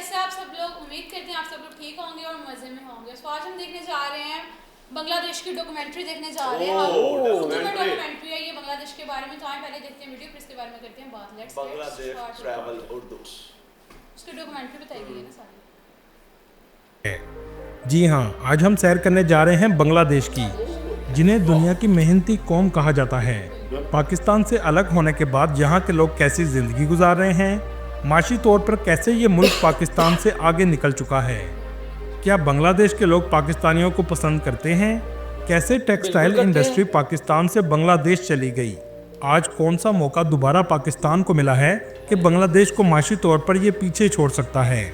कैसे आप सब लोग? उम्मीद करते हैं आप सब लोग ठीक होंगे और मज़े में होंगे। तो आज हम देखने जा रहे हैं बांग्लादेश की डॉक्यूमेंट्री देखने जा रहे हैं हम। उर्दू में डॉक्यूमेंट्री है ये बांग्लादेश के बारे में। तो आए पहले देखते हैं वीडियो, फिर इसके बारे में करते हैं बात। Let's Bangladesh travel Urdu. उसकी डॉक्यूमेंट्री बताई गई है ना सारी। जी हाँ, आज हम सैर करने जा रहे हैं बांग्लादेश की, जिन्हें दुनिया की मेहनती कौम कहा जाता है। पाकिस्तान से अलग होने के बाद यहाँ के लोग कैसी जिंदगी गुजार रहे हैं, माशी तौर पर कैसे ये मुल्क पाकिस्तान से आगे निकल चुका है, क्या बांग्लादेश के लोग पाकिस्तानियों को पसंद करते हैं, कैसे टेक्सटाइल इंडस्ट्री पाकिस्तान से बांग्लादेश चली गई, आज कौन सा मौका दोबारा पाकिस्तान को मिला है कि बांग्लादेश को माशी तौर पर ये पीछे छोड़ सकता है।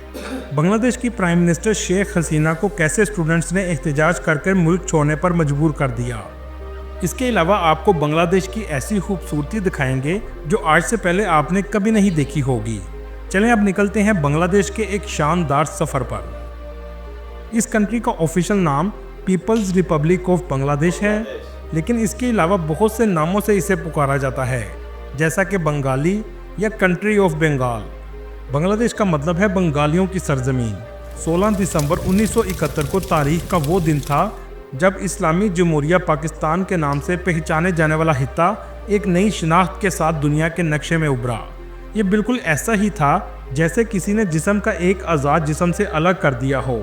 बांग्लादेश की प्राइम मिनिस्टर शेख हसीना को कैसे स्टूडेंट्स ने एहतजाज करके मुल्क छोड़ने पर मजबूर कर दिया। इसके अलावा आपको बांग्लादेश की ऐसी खूबसूरती दिखाएंगे जो आज से पहले आपने कभी नहीं देखी होगी। चलें अब निकलते हैं बांग्लादेश के एक शानदार सफ़र पर। इस कंट्री का ऑफिशियल नाम पीपल्स रिपब्लिक ऑफ बांग्लादेश है, लेकिन इसके अलावा बहुत से नामों से इसे पुकारा जाता है, जैसा कि बंगाली या कंट्री ऑफ बंगाल। बांग्लादेश का मतलब है बंगालियों की सरजमीन। 16 दिसंबर 1971 को तारीख का वो दिन था जब इस्लामी जमहूरिया पाकिस्तान के नाम से पहचाने जाने वाला हिस्सा एक नई शिनाख्त के साथ दुनिया के नक्शे में उभरा। ये बिल्कुल ऐसा ही था जैसे किसी ने जिस्म का एक आज़ाद जिस्म से अलग कर दिया हो।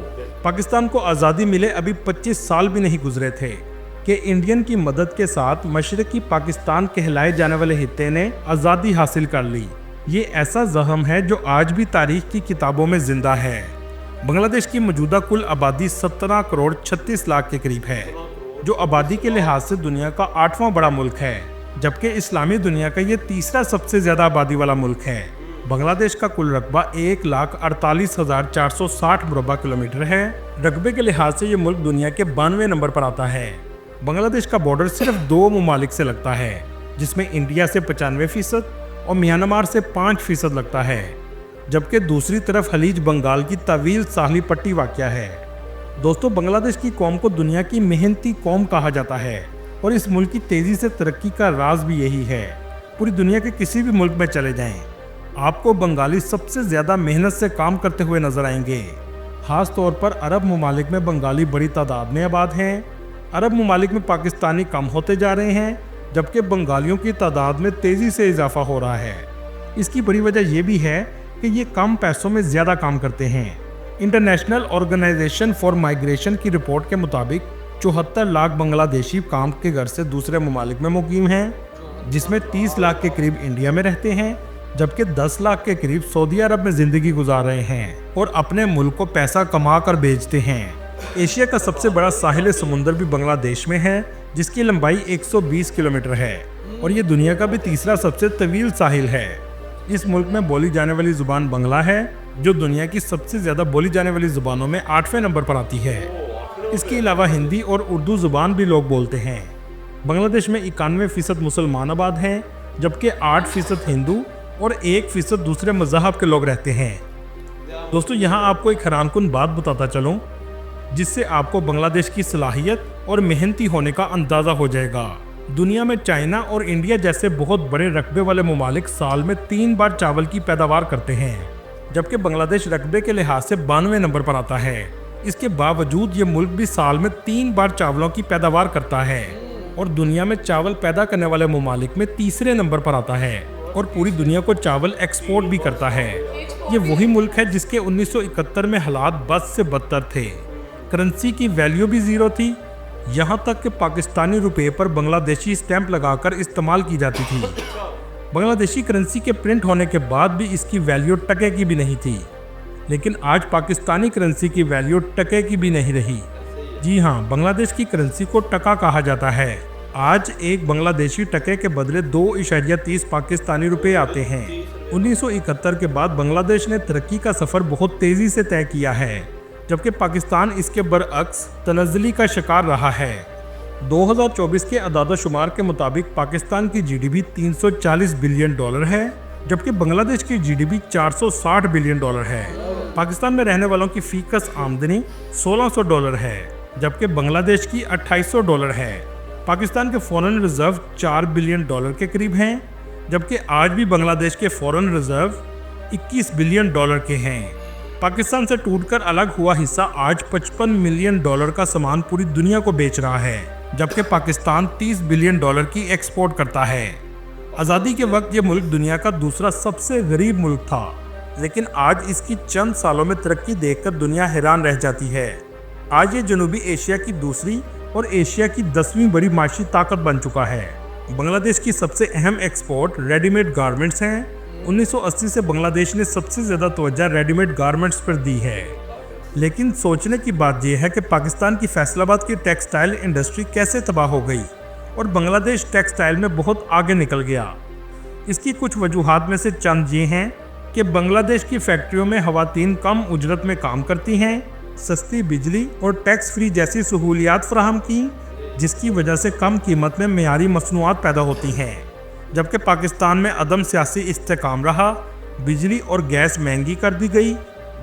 पाकिस्तान को आज़ादी मिले अभी 25 साल भी नहीं गुजरे थे कि इंडियन की मदद के साथ मशरकी पाकिस्तान कहलाए जाने वाले हिस्से ने आज़ादी हासिल कर ली। ये ऐसा ज़ख्म है जो आज भी तारीख की किताबों में जिंदा है। बांग्लादेश की मौजूदा कुल आबादी 17 करोड़ 36 लाख के करीब है, जो आबादी के लिहाज से दुनिया का 8वां बड़ा मुल्क है, जबकि इस्लामी दुनिया का ये तीसरा सबसे ज़्यादा आबादी वाला मुल्क है। बांग्लादेश का कुल रकबा 1,48,460 मुरबा किलोमीटर है। रकबे के लिहाज से ये मुल्क दुनिया के 92वें नंबर पर आता है। बांग्लादेश का बॉर्डर सिर्फ 2 ममालिक से लगता है, जिसमें इंडिया से 95% और म्यांमार से 5% लगता है, जबकि दूसरी तरफ खलीज बंगाल की तवील साहली पट्टी वाक़या है। दोस्तों, बांग्लादेश की कौम को दुनिया की मेहनती कौम कहा जाता है और इस मुल्क की तेज़ी से तरक्की का राज भी यही है। पूरी दुनिया के किसी भी मुल्क में चले जाएं, आपको बंगाली सबसे ज़्यादा मेहनत से काम करते हुए नजर आएंगे। ख़ास तौर पर अरब ममालिक में बंगाली बड़ी तादाद में आबाद हैं। अरब ममालिक में पाकिस्तानी कम होते जा रहे हैं, जबकि बंगालियों की तादाद में तेज़ी से इजाफा हो रहा है। इसकी बड़ी वजह यह भी है कि ये कम पैसों में ज़्यादा काम करते हैं। इंटरनेशनल ऑर्गेनाइजेशन फॉर माइग्रेशन की रिपोर्ट के मुताबिक 74 लाख बांग्लादेशी काम के घर से दूसरे ममालिक में मुकीम हैं, जिसमें 30 लाख के करीब इंडिया में रहते हैं, जबकि 10 लाख के करीब सऊदी अरब में ज़िंदगी गुजार रहे हैं और अपने मुल्क को पैसा कमा कर भेजते हैं। एशिया का सबसे बड़ा साहिल समुंदर भी बांग्लादेश में है, जिसकी लंबाई 120 किलोमीटर है और ये दुनिया का भी तीसरा सबसे तवील साहिल है। इस मुल्क में बोली जाने वाली ज़ुबान बंगला है, जो दुनिया की सबसे ज़्यादा बोली जाने वाली ज़ुबानों में 8वें नंबर पर आती है। इसके अलावा हिंदी और उर्दू ज़ुबान भी लोग बोलते हैं। बांग्लादेश में 91% मुसलमान आबाद हैं, जबकि 8% हिंदू और 1% दूसरे मज़हब के लोग रहते हैं। दोस्तों, यहाँ आपको एक हैरानकुन बात बताता चलूँ, जिससे आपको बांग्लादेश की सलाहियत और मेहनती होने का अंदाज़ा हो जाएगा। दुनिया में चाइना और इंडिया जैसे बहुत बड़े रकबे वाले ममालिक साल में 3 बार चावल की पैदावार करते हैं, जबकि बांग्लादेश रकबे के लिहाज से 92वें नंबर पर आता है। इसके बावजूद ये मुल्क भी साल में 3 बार चावलों की पैदावार करता है और दुनिया में चावल पैदा करने वाले ममालिक में तीसरे नंबर पर आता है और पूरी दुनिया को चावल एक्सपोर्ट भी करता है। ये वही मुल्क है जिसके 1971 में हालात बद से बदतर थे। करेंसी की वैल्यू भी ज़ीरो थी, यहाँ तक कि पाकिस्तानी रुपए पर बांग्लादेशी स्टैंप लगाकर इस्तेमाल की जाती थी। बांग्लादेशी करेंसी के प्रिंट होने के बाद भी इसकी वैल्यू टके की भी नहीं थी, लेकिन आज पाकिस्तानी करेंसी की वैल्यू टके की भी नहीं रही। जी हाँ, बांग्लादेश की करेंसी को टका कहा जाता है। आज एक बांग्लादेशी टके के बदले 2.30 पाकिस्तानी रुपए आते हैं। 1971 के बाद बांग्लादेश ने तरक्की का सफ़र बहुत तेज़ी से तय किया है, जबकि पाकिस्तान इसके बरअक्स तनज़्ज़ुली का शिकार रहा है। 2024 के अदाद-ओ-शुमार के मुताबिक पाकिस्तान की जीडीपी $340 बिलियन है, जबकि बांग्लादेश की जीडीपी $460 बिलियन है। पाकिस्तान में रहने वालों की फीकस आमदनी $1600 है, जबकि बांग्लादेश की $2800 है। पाकिस्तान के फॉरेन रिजर्व $4 बिलियन के करीब हैं, जबकि आज भी बांग्लादेश के फॉरेन रिजर्व $21 बिलियन के हैं। पाकिस्तान से टूटकर अलग हुआ हिस्सा आज $55 मिलियन का सामान पूरी दुनिया को बेच रहा है, जबकि पाकिस्तान $30 बिलियन की एक्सपोर्ट करता है। आज़ादी के वक्त ये मुल्क दुनिया का दूसरा सबसे गरीब मुल्क था, लेकिन आज इसकी चंद सालों में तरक्की देखकर दुनिया हैरान रह जाती है। आज ये जनूबी एशिया की दूसरी और एशिया की 10वीं बड़ी माशी ताकत बन चुका है। बांग्लादेश की सबसे अहम एक्सपोर्ट रेडीमेड गारमेंट्स हैं। 1980 से बांग्लादेश ने सबसे ज़्यादा तवज्जो रेडीमेड गारमेंट्स पर दी है। लेकिन सोचने की बात यह है कि पाकिस्तान की फैसलाबाद की टेक्सटाइल इंडस्ट्री कैसे तबाह हो गई और बांग्लादेश टेक्सटाइल में बहुत आगे निकल गया। इसकी कुछ वजूहात में से चंद ये हैं कि बांग्लादेश की फैक्ट्रियों में ख़वातीन कम उजरत में काम करती हैं, सस्ती बिजली और टैक्स फ्री जैसी सहूलियात फराहम की, जिसकी वजह से कम कीमत में मेयारी मसनूआत पैदा होती हैं। जबकि पाकिस्तान में अदम सियासी इस्तेकाम रहा, बिजली और गैस महंगी कर दी गई,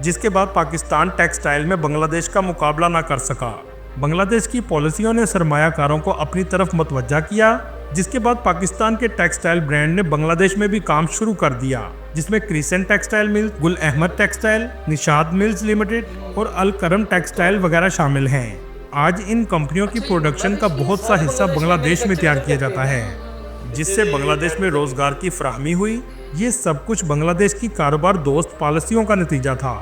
जिसके बाद पाकिस्तान टेक्सटाइल में बांग्लादेश का मुकाबला ना कर सका। बांग्लादेश की पॉलिसियों ने सरमायाकारों को अपनी तरफ मतवज्जा किया, जिसके बाद पाकिस्तान के टेक्सटाइल ब्रांड ने बांग्लादेश में भी काम शुरू कर दिया, जिसमें crescent Textile Mill, Gul Ahmed Textile, Nishat Mills Limited और अल करम टेक्सटाइल वगैरह शामिल हैं। आज इन कंपनियों की प्रोडक्शन का बहुत सा हिस्सा बांग्लादेश में तैयार किया जाता है, जिससे बांग्लादेश में रोजगार की फ्राहमी हुई। ये सब कुछ बांग्लादेश की कारोबार दोस्त पॉलिसियों का नतीजा था।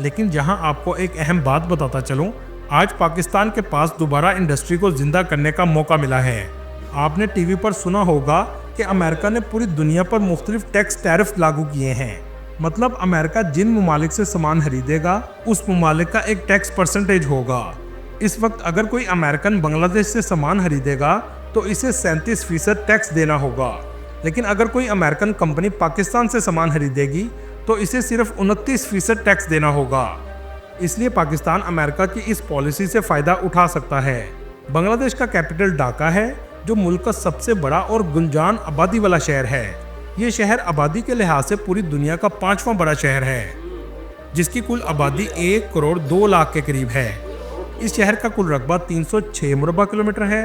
लेकिन जहां आपको एक अहम बात बताता चलूं, आज पाकिस्तान के पास दोबारा इंडस्ट्री को जिंदा करने का मौका मिला है। आपने टीवी पर सुना होगा कि अमेरिका ने पूरी दुनिया पर मुख्तलिफ टैक्स टैरिफ लागू किए हैं। मतलब अमेरिका जिन ममालिक से सामान खरीदेगा, उस ममालिक का एक टैक्स परसेंटेज होगा। इस वक्त अगर कोई अमेरिकन बांग्लादेश से सामान खरीदेगा तो इसे 37% टैक्स देना होगा, लेकिन अगर कोई अमेरिकन कंपनी पाकिस्तान से सामान खरीदेगी तो इसे सिर्फ 29% टैक्स देना होगा। इसलिए पाकिस्तान अमेरिका की इस पॉलिसी से फ़ायदा उठा सकता है। बांग्लादेश का कैपिटल ढाका है, जो मुल्क का सबसे बड़ा और गुंजान आबादी वाला शहर है। ये शहर आबादी के लिहाज से पूरी दुनिया का 5वां बड़ा शहर है, जिसकी कुल आबादी 1 करोड़ 2 लाख के करीब है। इस शहर का कुल रकबा 306 मुरबा किलोमीटर है,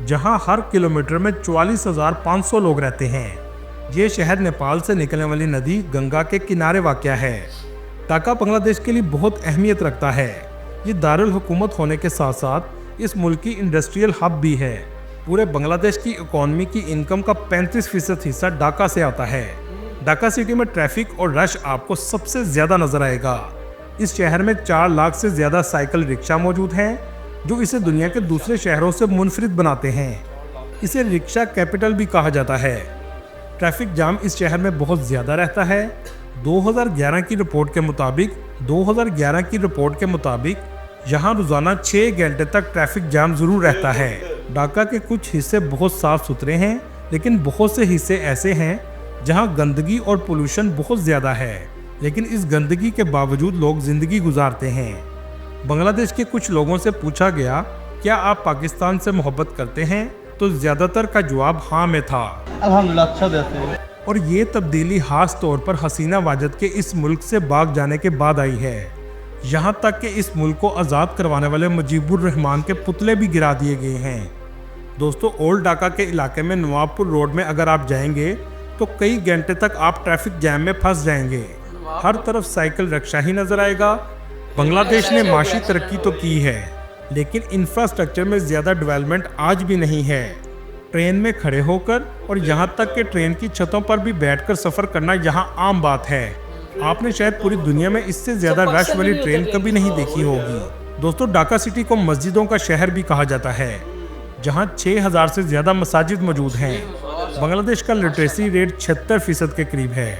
जहां हर किलोमीटर में 44,500 लोग रहते हैं। ये शहर नेपाल से निकलने वाली नदी गंगा के किनारे वाक़या है। ढाका बांग्लादेश के लिए बहुत अहमियत रखता है। ये दारुल हुकूमत होने के साथ साथ इस मुल्क की इंडस्ट्रियल हब भी है। पूरे बांग्लादेश की इकॉनमी की इनकम का 35% हिस्सा ढाका से आता है। ढाका सिटी में ट्रैफिक और रश आपको सबसे ज़्यादा नज़र आएगा। इस शहर में 4 लाख से ज़्यादा साइकिल रिक्शा मौजूद हैं, जो इसे दुनिया के दूसरे शहरों से मुनफरिद बनाते हैं। इसे रिक्शा कैपिटल भी कहा जाता है। ट्रैफिक जाम इस शहर में बहुत ज़्यादा रहता है। 2011 की रिपोर्ट के मुताबिक यहाँ रोज़ाना 6 घंटे तक ट्रैफिक जाम ज़रूर रहता है। ढाका के कुछ हिस्से बहुत साफ़ सुथरे हैं, लेकिन बहुत से हिस्से ऐसे हैं जहाँ गंदगी और पोल्यूशन बहुत ज़्यादा है, लेकिन इस गंदगी के बावजूद लोग ज़िंदगी गुजारते हैं। बांग्लादेश के कुछ लोगों से पूछा गया, क्या आप पाकिस्तान से मोहब्बत करते हैं, तो ज़्यादातर का जवाब हाँ में था। अल्हम्दुलिल्लाह अच्छा देते हैं। और ये तब्दीली खास तौर पर हसीना वाजिद के इस मुल्क से भाग जाने के बाद आई है। यहाँ तक कि इस मुल्क को आज़ाद करवाने वाले मुजीबुर रहमान के पुतले भी गिरा दिए गए हैं। दोस्तों, ओल्ड ढाका के इलाके में नवाबपुर रोड में अगर आप जाएंगे तो कई घंटे तक आप ट्रैफिक जैम में फंस जाएंगे। हर तरफ साइकिल रिक्शा ही नज़र आएगा। बांग्लादेश ने माशी तरक्की तो की है, लेकिन इंफ्रास्ट्रक्चर में ज़्यादा डेवलपमेंट आज भी नहीं है। ट्रेन में खड़े होकर और यहाँ तक कि ट्रेन की छतों पर भी बैठकर सफ़र करना यहाँ आम बात है। आपने शायद पूरी दुनिया में इससे ज़्यादा रश वाली ट्रेन कभी नहीं देखी होगी। दोस्तों, ढाका सिटी को मस्जिदों का शहर भी कहा जाता है, जहाँ 6000 से ज़्यादा मसाजिद मौजूद हैं। बांग्लादेश का लिटरेसी रेट 76% के करीब है,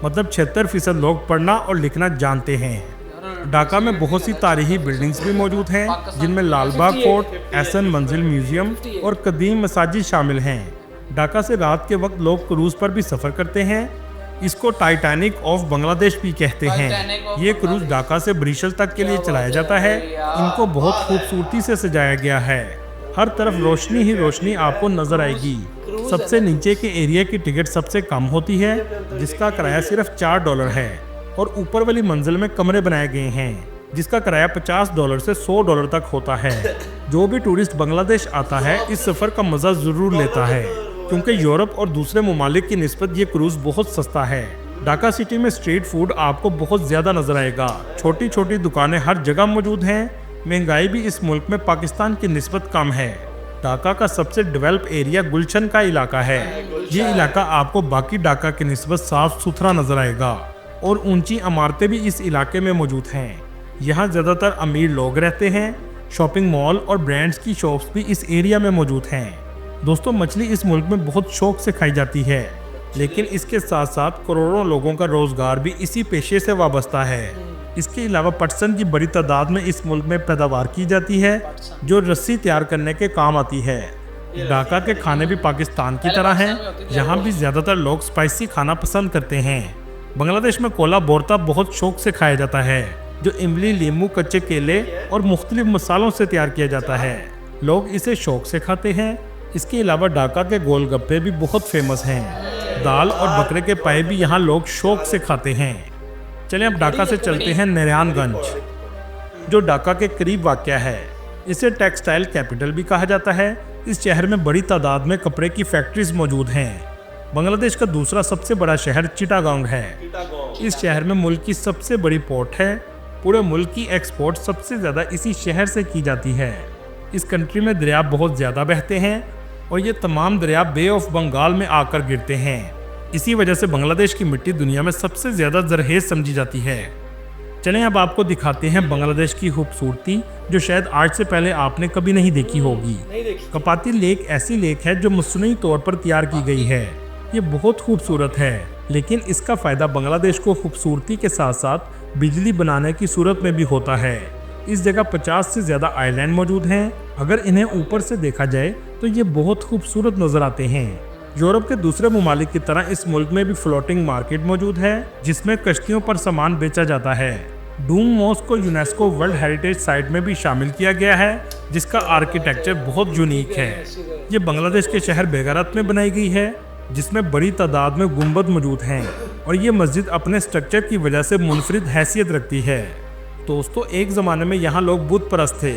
मतलब 76% लोग पढ़ना और लिखना जानते हैं। ढाका में बहुत सी तारीखी बिल्डिंग्स भी मौजूद हैं, जिनमें लालबाग फोर्ट, एहसन मंजिल म्यूजियम और कदीम मसाजिद शामिल हैं। ढाका से रात के वक्त लोग क्रूज़ पर भी सफ़र करते हैं। इसको टाइटैनिक ऑफ बांग्लादेश भी कहते हैं। ये क्रूज़ ढाका से ब्रिशल तक के लिए चलाया जाता है। इनको बहुत खूबसूरती से सजाया गया है। हर तरफ रोशनी ही रोशनी आपको नजर आएगी। सबसे नीचे के एरिया की टिकट सबसे कम होती है, जिसका किराया सिर्फ $4 है, और ऊपर वाली मंजिल में कमरे बनाए गए हैं, जिसका किराया $50 से $100 तक होता है। जो भी टूरिस्ट बांग्लादेश आता है, इस सफ़र का मज़ा ज़रूर लेता है, क्योंकि यूरोप और दूसरे ममालिक की निस्बत ये क्रूज़ बहुत सस्ता है। ढाका सिटी में स्ट्रीट फूड आपको बहुत ज़्यादा नजर आएगा। छोटी छोटी दुकानें हर जगह मौजूद हैं। महंगाई भी इस मुल्क में पाकिस्तान की निस्बत कम है। ढाका का सबसे डेवलप एरिया गुलशन का इलाका है। ये इलाका आपको बाकी ढाका की निस्बत साफ सुथरा नजर आएगा और ऊंची इमारतें भी इस इलाके में मौजूद हैं। यहाँ ज़्यादातर अमीर लोग रहते हैं। शॉपिंग मॉल और ब्रांड्स की शॉप्स भी इस एरिया में मौजूद हैं। दोस्तों, मछली इस मुल्क में बहुत शौक से खाई जाती है, लेकिन इसके साथ साथ करोड़ों लोगों का रोजगार भी इसी पेशे से वाबस्ता है। इसके अलावा पटसन की बड़ी तादाद में इस मुल्क में पैदावार की जाती है जो रस्सी तैयार करने के काम आती है। ढाका के खाने भी पाकिस्तान की तरह हैं। यहाँ भी ज़्यादातर लोग स्पाइसी खाना पसंद करते हैं। बांग्लादेश में कोला बोरता बहुत शौक से खाया जाता है, जो इमली, नींबू, कच्चे केले और मुख्तलिफ मसालों से तैयार किया जाता है। लोग इसे शौक से खाते हैं। इसके अलावा ढाका के गोलगप्पे भी बहुत फेमस हैं। दाल और बकरे के पाए भी यहाँ लोग शौक से खाते हैं। चलें अब ढाका से चलते हैं नरयानगंज, जो ढाका के करीब वाक़या है। इसे टेक्सटाइल कैपिटल भी कहा जाता है। इस शहर में बड़ी तादाद में कपड़े की फैक्ट्रीज मौजूद हैं। बांग्लादेश का दूसरा सबसे बड़ा शहर चिटागोंग है। इस शहर में मुल्क की सबसे बड़ी पोर्ट है। पूरे मुल्क की एक्सपोर्ट सबसे ज़्यादा इसी शहर से की जाती है। इस कंट्री में दरिया बहुत ज़्यादा बहते हैं और ये तमाम दरिया बे ऑफ बंगाल में आकर गिरते हैं। इसी वजह से बांग्लादेश की मिट्टी दुनिया में सबसे ज़्यादा जरहेज समझी जाती है। चलें अब आपको दिखाते हैं बांग्लादेश की खूबसूरती, जो शायद आज से पहले आपने कभी नहीं देखी होगी। कपाती लेक ऐसी लेक है जो मसनूई तौर पर तैयार की गई है। ये बहुत खूबसूरत है, लेकिन इसका फ़ायदा बांग्लादेश को खूबसूरती के साथ साथ बिजली बनाने की सूरत में भी होता है। इस जगह 50 से ज़्यादा आइलैंड मौजूद हैं। अगर इन्हें ऊपर से देखा जाए तो ये बहुत खूबसूरत नज़र आते हैं। यूरोप के दूसरे ममालिक की तरह इस मुल्क में भी फ्लोटिंग मार्केट मौजूद है, जिसमें कश्तियों पर सामान बेचा जाता है। डूंग मॉस्क को यूनेस्को वर्ल्ड हेरिटेज साइट में भी शामिल किया गया है, जिसका आर्किटेक्चर बहुत यूनिक है। ये बांग्लादेश के शहर बेगारत में बनाई गई है, जिसमें बड़ी तादाद में गुंबद मौजूद हैं और ये मस्जिद अपने स्ट्रक्चर की वजह से मुनफरिद हैसियत रखती है। दोस्तों, एक ज़माने में यहाँ लोग बुत परस्त थे।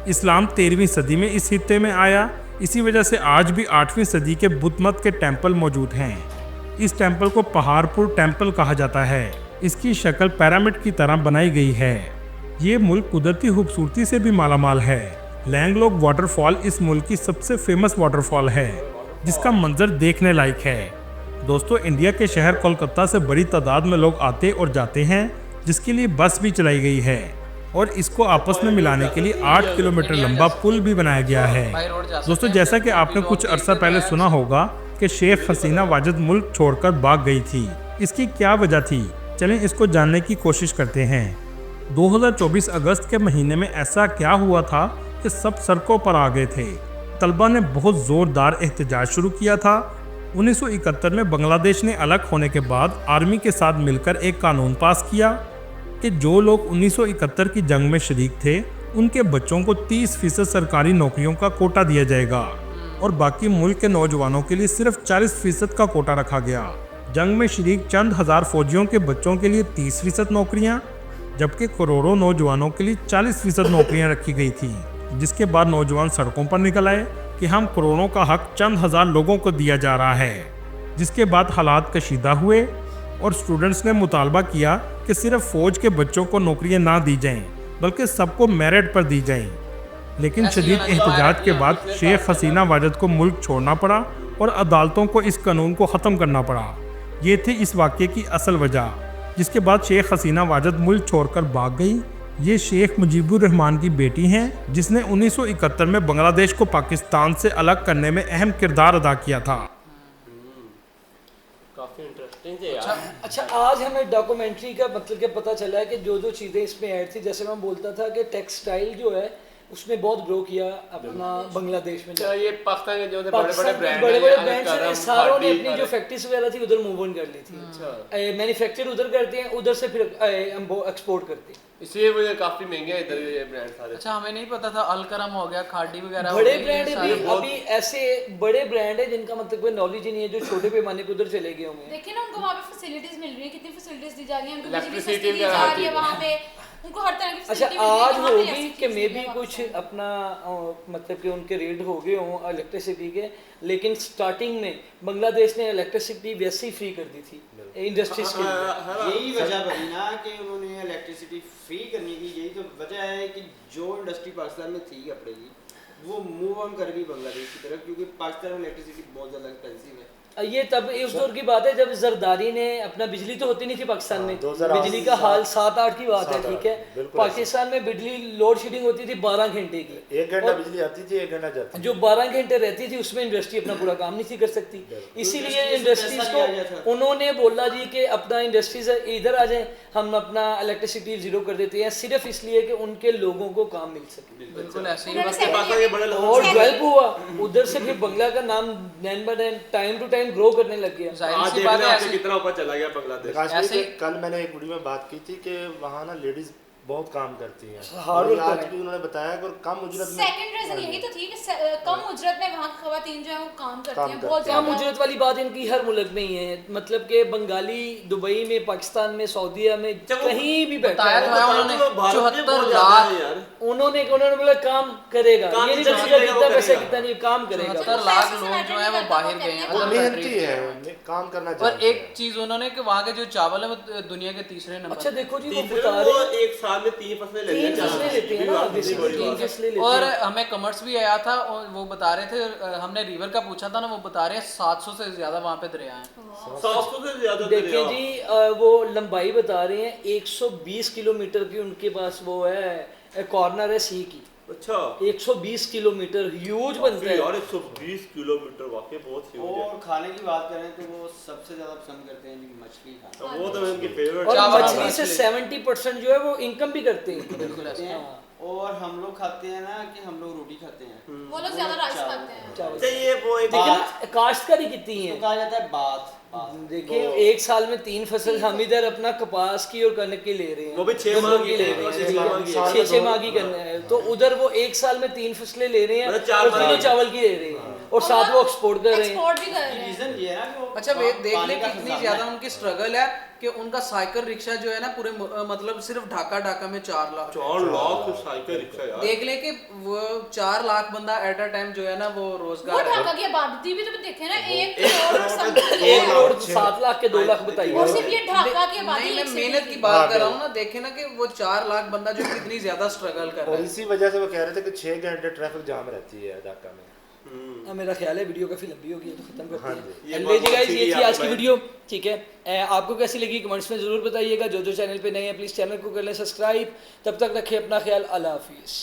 इस्लाम 13वीं सदी में इस खित्ते में आया। इसी वजह से आज भी 8वीं सदी के बुद्ध मत के टेम्पल मौजूद हैं। इस टेम्पल को पहाड़पुर टेम्पल कहा जाता है। इसकी शक्ल पिरामिड की तरह बनाई गई है। ये मुल्क कुदरती खूबसूरती से भी मालामाल है। लैंगलोक वाटरफॉल इस मुल्क की सबसे फेमस वाटरफॉल है, जिसका मंजर देखने लायक है। दोस्तों, इंडिया के शहर कोलकाता से बड़ी तादाद में लोग आते और जाते हैं, जिसके लिए बस भी चलाई गई है और इसको आपस में मिलाने के लिए 8 किलोमीटर लंबा पुल भी बनाया गया है। दोस्तों, जैसा कि आपने कुछ अरसा पहले सुना होगा कि शेख हसीना वाजिद मुल्क छोड़कर भाग गई थी। इसकी क्या वजह थी, चलें इसको जानने की कोशिश करते हैं। 2024 अगस्त के महीने में ऐसा क्या हुआ था कि सब सड़कों पर आ गए थे। तलबा ने बहुत ज़ोरदार एहतजाज शुरू किया था। 1971 में बांग्लादेश ने अलग होने के बाद आर्मी के साथ मिलकर एक कानून पास किया कि जो लोग 1971 की जंग में शरीक थे, उनके बच्चों को 30% सरकारी नौकरियों का कोटा दिया जाएगा और बाकी मुल्क के नौजवानों के लिए सिर्फ 40% का कोटा रखा गया। जंग में शरीक चंद हज़ार फौजियों के बच्चों के लिए 30% नौकरियां, जबकि करोड़ों नौजवानों के लिए 40% नौकरियां रखी गई थी। जिसके बाद नौजवान सड़कों पर निकल आए कि हम करोड़ों का हक चंद हज़ार लोगों को दिया जा रहा है। जिसके बाद हालात कशीदा हुए और स्टूडेंट्स ने मुतालबा किया कि सिर्फ फ़ौज के बच्चों को नौकरियां ना दी जाएं, बल्कि सबको मेरिट पर दी जाएं। लेकिन शदीद एहतजाज के बाद शेख हसीना वाजिद को मुल्क छोड़ना पड़ा और अदालतों को इस कानून को ख़त्म करना पड़ा। ये थी इस वाक़े की असल वजह, जिसके बाद शेख हसीना वाजिद मुल्क छोड़कर भाग गई। ये शेख मुजीबुर रहमान की बेटी हैं, जिसने 1971 में बांग्लादेश को पाकिस्तान से अलग करने में अहम किरदार अदा किया था। काफी इंटरेस्टिंग थे यार। अच्छा, आज हमें डॉक्यूमेंट्री का मतलब क्या पता चला है कि जो जो चीज़ें इसमें ऐड थी, जैसे मैं बोलता था कि टेक्सटाइल जो है उसने बहुत ग्रो किया अपना बांग्लादेश में। ये पाकिस्तान के जो बड़े-बड़े ब्रांड हैं, सारों ने अपनी जो फैक्ट्रीज वगैरह थी उधर मूव ऑन कर ली थी। मैन्युफैक्चर उधर करते हैं, उधर से फिर एक्सपोर्ट करते हैं, इसलिए वो काफी महंगे हैं इधर ये ब्रांड सारे। अच्छा, हमें नहीं पता था अलकरम हो गया, खाड़ी वगैरह बड़े ब्रांड है। अभी ऐसे बड़े ब्रांड है जिनका मतलब कोई नॉलेज ही नहीं है, जो छोटे पैमाने पे उधर चले गए होंगे। देखिए ना, उनको वहाँ पे फैसिलिटीज मिल रही है, कितनी फैसिलिटीज दी जा रही है, उनको बिजली इलेक्ट्रिसिटी दी जा रही है, वहाँ पे उनको हर तरह की अच्छा facility मिल रही है, आज यहाँ पे होगी ऐसी कि चीज़ मे नहीं भी है कुछ पाकिस्तान में। अपना मतलब कि उनके रेट हो गए हों इलेक्ट्रिसिटी के, लेकिन स्टार्टिंग में बांग्लादेश ने इलेक्ट्रिसिटी वैसे ही फ्री कर दी थी इंडस्ट्रीज के लिए। यही वजह बनी ना कि उन्होंने इलेक्ट्रिसिटी फ्री करने की, यही तो वजह है कि जो इंडस्ट्री पाकिस्तान में थी कपड़े की वो मूव ऑन कर गई बांग्लादेश की तरफ, क्योंकि पाकिस्तान में इलेक्ट्रिसिटी बहुत ज़्यादा एक्सपेंसिव है। ये तब उस दौर की बात है जब जरदारी ने अपना, बिजली तो होती नहीं थी पाकिस्तान में, 2008 बिजली का हाल 7-8 की बात है, 7-8 ठीक है। बिल्कुल पाकिस्तान में बिजली लोड शेडिंग होती थी 12 घंटे की, 1 घंटा और बिजली आती थी, 1 घंटा जाती थी। जो 12 घंटे रहती थी उसमें इंडस्ट्री अपना पूरा काम नहीं थी कर सकती, इसीलिए इंडस्ट्रीज पैसा लिया गया को था। उन्होंने बोला जी कि अपना इंडस्ट्रीज इधर आ जाए, हम अपना इलेक्ट्रिसिटी जीरो कर देते हैं, सिर्फ इसलिए कि उनके लोगों को काम मिल सके। बिल्कुल ऐसे ही उन्होंने बात second year में- और डेवलप हुआ उधर से, फिर बंगला का नाम दिन ब दिन टाइम टू टाइम ग्रो करने लग गया। जाहिर आज सी देख बात रहे है हैं आपसे ऐसे कितना ऊपर चला गया बांग्लादेश। विकास ऐसे भाई, ही- कल मैंने एक वीडियो में बात की थी कि वहाँ ना लेडीज बहुत काम करती हैं, हार्ड और वर्क आज करें। भी उन्होंने बताया कि कम उजरत में सेकंड रीजन यही तो थी कि कम उजरत में वहाँ की खवातीन जो है वो काम करती काम हैं करती बहुत हैं। कम ज्यादा। उजरत वाली बात इनकी हर मुल्क में ही है, मतलब कि बंगाली दुबई में, पाकिस्तान में, सऊदीया में, कहीं भी बैठा बताया है, तो है उन्होंने भारत में 74 बहुत ज्यादा लाख है यार। उन्होंने बोला काम करेगा, काम ये नहीं जितना पूछेगा मिलेगा वो कितना पैसा करेगा। कितना नहीं, काम करेगा। 74 लाख लोग जो है वो बाहर गए हैं वो अदर मेहनती कंट्रीज है, में। काम करना और चाहते एक हैं। चीज उन्होंने कि वहाँ के जो चावल है वो दुनिया के तीसरे नंबर अच्छा पे। देखो जी, वो तीसरे बता वो रहे हैं एक साल में 3 फसलें ले 3 फसलें लेते हैं ना, बेसिकली 3 फसलें लेते और हैं। हमें कमर्स भी आया था और वो बता रहे थे, हमने रिवर का पूछा था ना, वो बता रहे हैं 700 से ज्यादा वहाँ पे दरिया हैं। 700 से ज्यादा देखिए जी, वो लंबाई बता रहे हैं 120 किलोमीटर की उनके पास वो है कॉर्नर है सी की, अच्छा 120 किलोमीटर ह्यूज बनता है। यार 120 किलोमीटर वाकई बहुत ह्यूज है। और खाने की बात करें तो वो सबसे ज़्यादा पसंद करते हैं जी मछली खाना। वो तो उनकी फेवरेट और चावल मछली से मछली। 70% जो है वो इनकम भी करते हैं। बिल्कुल ऐसे। हाँ, और हम लोग खाते हैं ना कि हम लोग रोटी खाते हैं, वो लोग ज्यादा राइस खाते हैं। चावल। अच्छा ये वो एक देखिए ना, काश्तकारी कितनी तो है। कहा जाता है बात बात। देखिए एक साल में 3 फसल हम इधर अपना कपास की और कनक की ले रहे हैं, वो भी 6 माह गन्नों की ले ले रहे रहे हैं, हैं, 6 माह की है। 6 माह की करना है, तो उधर वो एक साल में 3 फसलें ले रहे हैं मतलब 4 और माह तीनों की। चावल की ले रहे हैं, और साथ वो एक्सपोर्ट कर रहे हैं। एक्सपोर्ट भी कर रहे हैं। रीजन ये है ना कि वो अच्छा वे देख ले पानी का कितनी खजाना ज्यादा है। उनकी स्ट्रगल है कि उनका साइकिल रिक्शा जो है ना पूरे मतलब सिर्फ ढाका में 4 लाख 4 लाख साइकिल रिक्शा यार। देख ले कि वो 4 लाख बंदा एट अ टाइम जो है ना वो वो रोजगार है। ढाका की आबादी भी तो देखे ना 1 करोड़ और समथिंग एक है। और 7 लाख के 2 लाख बताइए। और सिर्फ ये ढाका की आबादी नहीं, मैं एक मेहनत city की की। बात कर रहा हूँ ना, देखे ना कि वो 4 लाख बंदा जो कितनी ज्यादा स्ट्रगल कर रहा और है। इसी वजह से वो कह रहे थे कि 6 घंटे ट्रैफिक जाम रहती है ढाका में। मेरा ख्याल है वीडियो काफी लंबी होगी तो खत्म करते हाँ हैं। जी। ये Anyway जी बहुत guys, अच्छी ये थी थी आज की आपकी वीडियो, ठीक है। आपको कैसी लगी कमेंट्स में जरूर बताइएगा। जो चैनल पे नए हैं प्लीज चैनल को कर लें सब्सक्राइब। तब तक रखें अपना ख्याल। अल्लाह हाफिज़।